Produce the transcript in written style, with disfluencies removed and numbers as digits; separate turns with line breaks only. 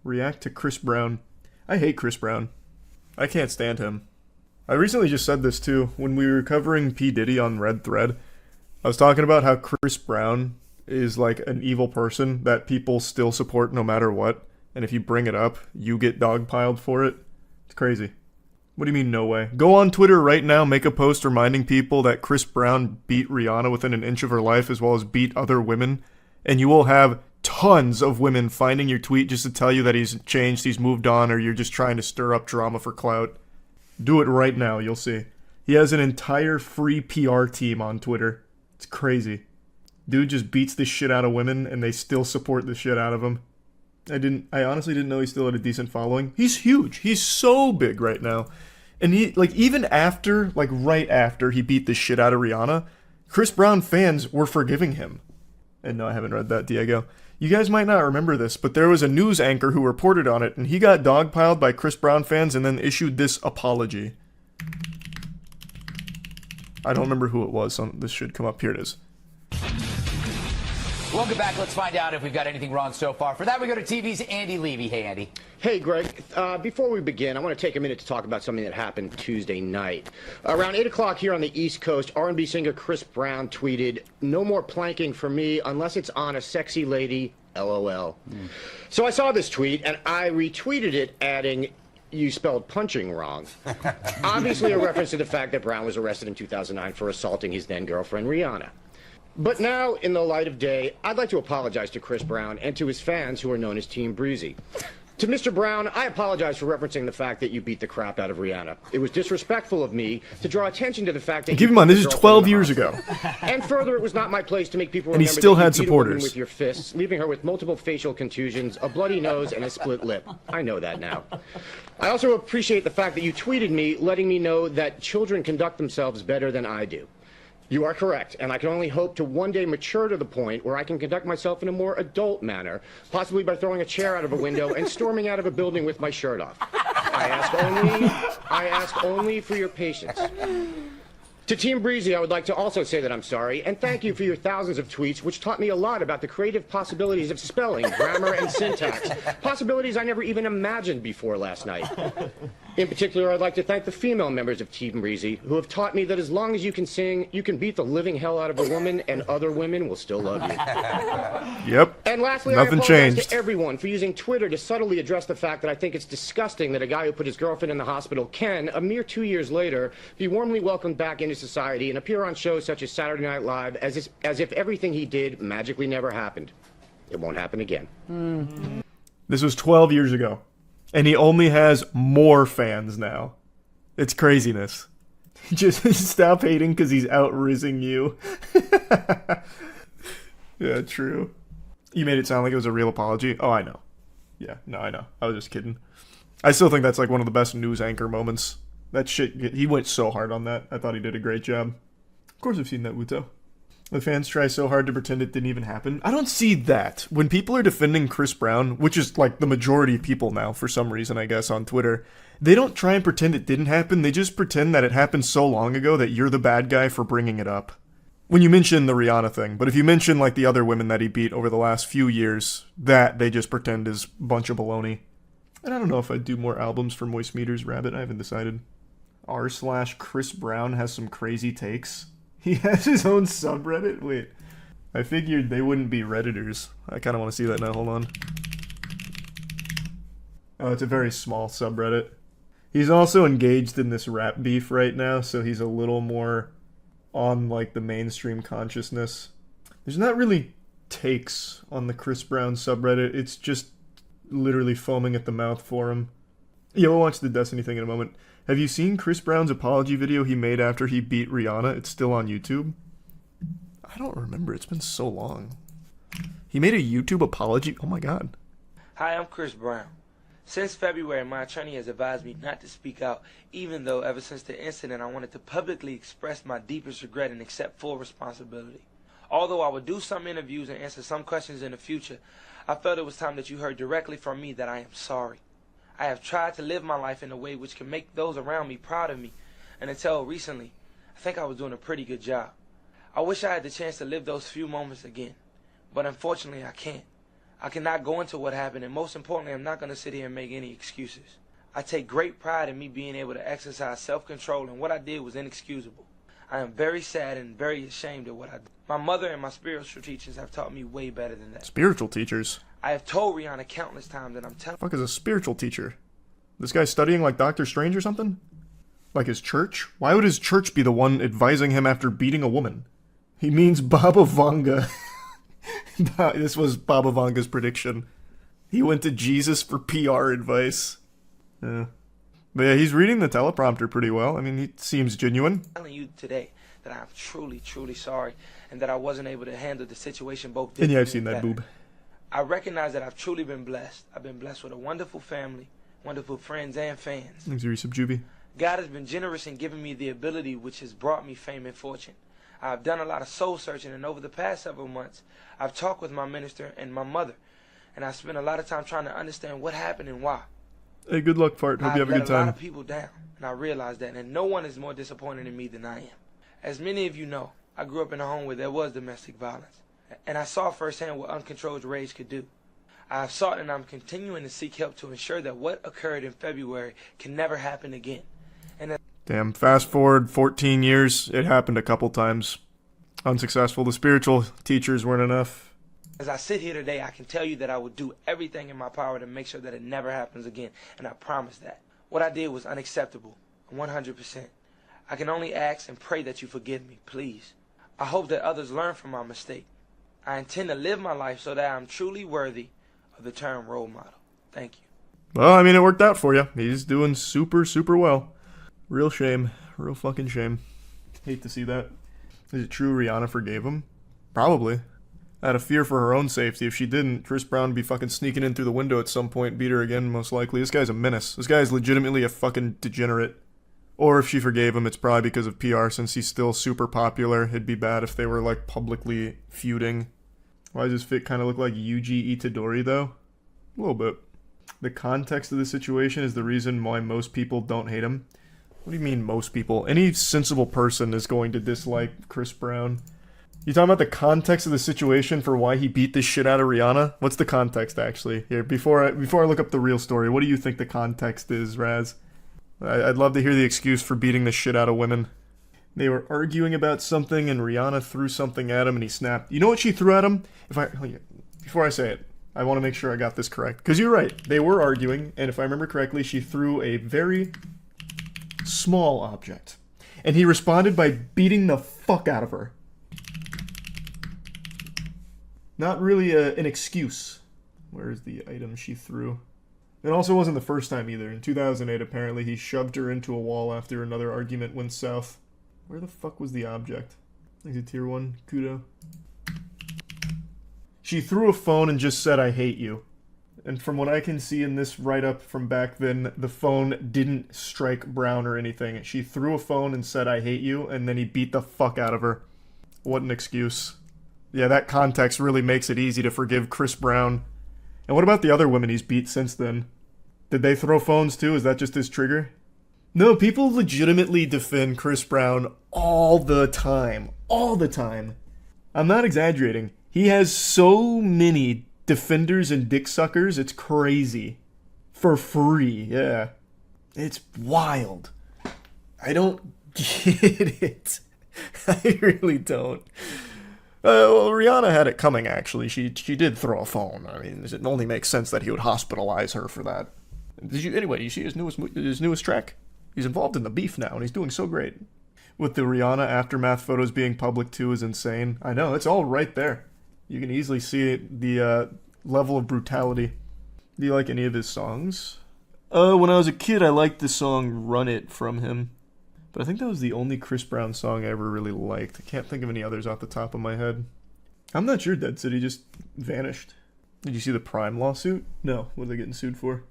React to Chris Brown. I hate Chris Brown. I can't stand him. I recently just said this too. When we were covering P. Diddy on Red Thread, I was talking about how Chris Brown is like an evil person that people still support no matter what. And if you bring it up, you get dogpiled for it. It's crazy. What do you mean, no way? Go on Twitter right now, make a post reminding people that Chris Brown beat Rihanna within an inch of her life as well as beat other women. And you will have tons of women finding your tweet just to tell you that he's changed, he's moved on, or you're just trying to stir up drama for clout. Do it right now, you'll see. He has an entire free PR team on Twitter. It's crazy. Dude just beats the shit out of women and they still support the shit out of him. I honestly didn't know he still had a decent following. He's huge. He's so big right now. And he, like, even after, like, right after he beat the shit out of Rihanna, Chris Brown fans were forgiving him. And no, I haven't read that, Diego. You guys might not remember this, but there was a news anchor who reported on it, and he got dogpiled by Chris Brown fans and then issued this apology. I don't remember who it was, so this should come up. Here it is.
Welcome back. Let's find out if we've got anything wrong so far. For that, we go to TV's Andy Levy. Hey, Andy.
Hey, Greg. Before we begin, I want to take a minute to talk about something that happened Tuesday night. Around 8 o'clock here on the East Coast, R&B singer Chris Brown tweeted, "No more planking for me unless it's on a sexy lady, LOL." So I saw this tweet, and I retweeted it, adding, "You spelled punching wrong." Obviously a reference to the fact that Brown was arrested in 2009 for assaulting his then-girlfriend, Rihanna. But now, in the light of day, I'd like to apologize to Chris Brown and to his fans who are known as Team Breezy. To Mr. Brown, I apologize for referencing the fact that you beat the crap out of Rihanna. It was disrespectful of me to draw attention to the fact that
Keep in mind, this is 12 years ago.
And further, it was not my place to make people
and
remember
he still
that
had
you beat a woman
supporters
with your fists, leaving her with multiple facial contusions, a bloody nose, and a split lip. I know that now. I also appreciate the fact that you tweeted me, letting me know that children conduct themselves better than I do. You are correct, and I can only hope to one day mature to the point where I can conduct myself in a more adult manner, possibly by throwing a chair out of a window and storming out of a building with my shirt off. I ask only for your patience. To Team Breezy, I would like to also say that I'm sorry, and thank you for your thousands of tweets, which taught me a lot about the creative possibilities of spelling, grammar, and syntax, possibilities I never even imagined before last night. In particular, I'd like to thank the female members of Team Breezy, who have taught me that as long as you can sing, you can beat the living hell out of a woman, and other women will still love you.
Yep.
And lastly,
Nothing
I apologize
changed.
to everyone for using Twitter to subtly address the fact that I think it's disgusting that a guy who put his girlfriend in the hospital can, a mere 2 years later, be warmly welcomed back into society and appear on shows such as Saturday Night Live as if everything he did magically never happened. It won't happen again.
This was 12 years ago. And he only has more fans now. It's craziness. Just stop hating because he's out-rizzing you. Yeah, true. You made it sound like it was a real apology. Oh, I know. Yeah, no, I know. I was just kidding. I still think that's like one of the best news anchor moments. That shit, he went so hard on that. I thought he did a great job. Of course I've seen that, Wuto. The fans try so hard to pretend it didn't even happen. I don't see that. When people are defending Chris Brown, which is like the majority of people now for some reason, I guess, on Twitter, they don't try and pretend it didn't happen. They just pretend that it happened so long ago that you're the bad guy for bringing it up. When you mention the Rihanna thing, but if you mention like the other women that he beat over the last few years, that they just pretend is a bunch of baloney. And I don't know if I'd do more albums for Moist Meters Rabbit. I haven't decided. r/Chris Brown has some crazy takes. He has his own subreddit? Wait. I figured they wouldn't be Redditors. I kind of want to see that now. Hold on. Oh, it's a very small subreddit. He's also engaged in this rap beef right now, so he's a little more on, like, the mainstream consciousness. There's not really takes on the Chris Brown subreddit. It's just literally foaming at the mouth for him. Yeah, we'll watch the Destiny thing in a moment. Have you seen Chris Brown's apology video he made after he beat Rihanna? It's still on YouTube. I don't remember. It's been so long. He made a YouTube apology? Oh my god.
Hi, I'm Chris Brown. Since February, my attorney has advised me not to speak out, even though ever since the incident I wanted to publicly express my deepest regret and accept full responsibility. Although I would do some interviews and answer some questions in the future, I felt it was time that you heard directly from me that I am sorry. I have tried to live my life in a way which can make those around me proud of me, and until recently, I think I was doing a pretty good job. I wish I had the chance to live those few moments again, but unfortunately I can't. I cannot go into what happened, and most importantly, I'm not going to sit here and make any excuses. I take great pride in me being able to exercise self-control, and what I did was inexcusable. I am very sad and very ashamed of what I did. My mother and my spiritual teachers have taught me way better than that.
Spiritual teachers?
I have told Rihanna countless times that I'm telling...
Fuck is a spiritual teacher? This guy's studying like Doctor Strange or something? Like his church? Why would his church be the one advising him after beating a woman? He means Baba Vanga. This was Baba Vanga's prediction. He went to Jesus for PR advice. Yeah. But yeah, he's reading the teleprompter pretty well. I mean, he seems genuine.
I'm telling you today that I'm truly, truly sorry and that I wasn't able to handle the situation both
And yeah, I've
differently
seen that
better.
boob.
I recognize that I've truly been blessed. I've been blessed with a wonderful family, wonderful friends and fans.
Thanks, Resub Juby.
God has been generous in giving me the ability which has brought me fame and fortune. I've done a lot of soul searching, and over the past several months, I've talked with my minister and my mother, and I spent a lot of time trying to understand what happened and why.
Hey, good luck, Fart. Hope you have a good
I've let a lot
time.
of people down, and I realized that, and no one is more disappointed in me than I am. As many of you know, I grew up in a home where there was domestic violence, and I saw firsthand what uncontrolled rage could do. I have sought and I'm continuing to seek help to ensure that what occurred in February can never happen again. And
Damn, fast forward 14 years, it happened a couple times. Unsuccessful. The spiritual teachers weren't enough.
as I sit here today, I can tell you that I will do everything in my power to make sure that it never happens again, and I promise that. What I did was unacceptable, 100%. I can only ask and pray that you forgive me, please. I hope that others learn from my mistake. I intend to live my life so that I'm truly worthy of the term role model. Thank you.
Well, I mean, it worked out for you. He's doing super, super well. Real shame. Real fucking shame. Hate to see that. Is it true Rihanna forgave him? Probably. Out of fear for her own safety. If she didn't, Chris Brown would be fucking sneaking in through the window at some point, beat her again, most likely. This guy's a menace. This guy's legitimately a fucking degenerate. Or if she forgave him, it's probably because of PR, since he's still super popular. It'd be bad if they were, like, publicly feuding. Why does his fit kind of look like Yuji Itadori, though? A little bit. The context of the situation is the reason why most people don't hate him. What do you mean, most people? Any sensible person is going to dislike Chris Brown. You talking about the context of the situation for why he beat the shit out of Rihanna? What's the context, actually? Here, before I look up the real story, what do you think the context is, Raz? I'd love to hear the excuse for beating the shit out of women. They were arguing about something, and Rihanna threw something at him, and he snapped. You know what she threw at him? Before I say it, I want to make sure I got this correct. Because you're right, they were arguing, and if I remember correctly, she threw a very small object. And he responded by beating the fuck out of her. Not really an excuse. Where's the item she threw? It also wasn't the first time either. In 2008, apparently, he shoved her into a wall after another argument went south. Where the fuck was the object? Is it tier 1? Kudo. She threw a phone and just said, "I hate you." And from what I can see in this write-up from back then, the phone didn't strike Brown or anything. She threw a phone and said, "I hate you," and then he beat the fuck out of her. What an excuse. Yeah, that context really makes it easy to forgive Chris Brown. And what about the other women he's beat since then? Did they throw phones too? Is that just his trigger? No, people legitimately defend Chris Brown all the time. All the time. I'm not exaggerating. He has so many defenders and dick suckers, it's crazy. For free, yeah. It's wild. I don't get it. I really don't. Well, Rihanna had it coming, actually. She did throw a phone. I mean, it only makes sense that he would hospitalize her for that. Anyway, you see his newest track? He's involved in the beef now, and he's doing so great. With the Rihanna aftermath photos being public, too, is insane. I know, it's all right there. You can easily see it, the level of brutality. Do you like any of his songs? When I was a kid, I liked the song Run It from him. But I think that was the only Chris Brown song I ever really liked. I can't think of any others off the top of my head. I'm not sure Dead City just vanished. Did you see the Prime lawsuit? No. What are they getting sued for?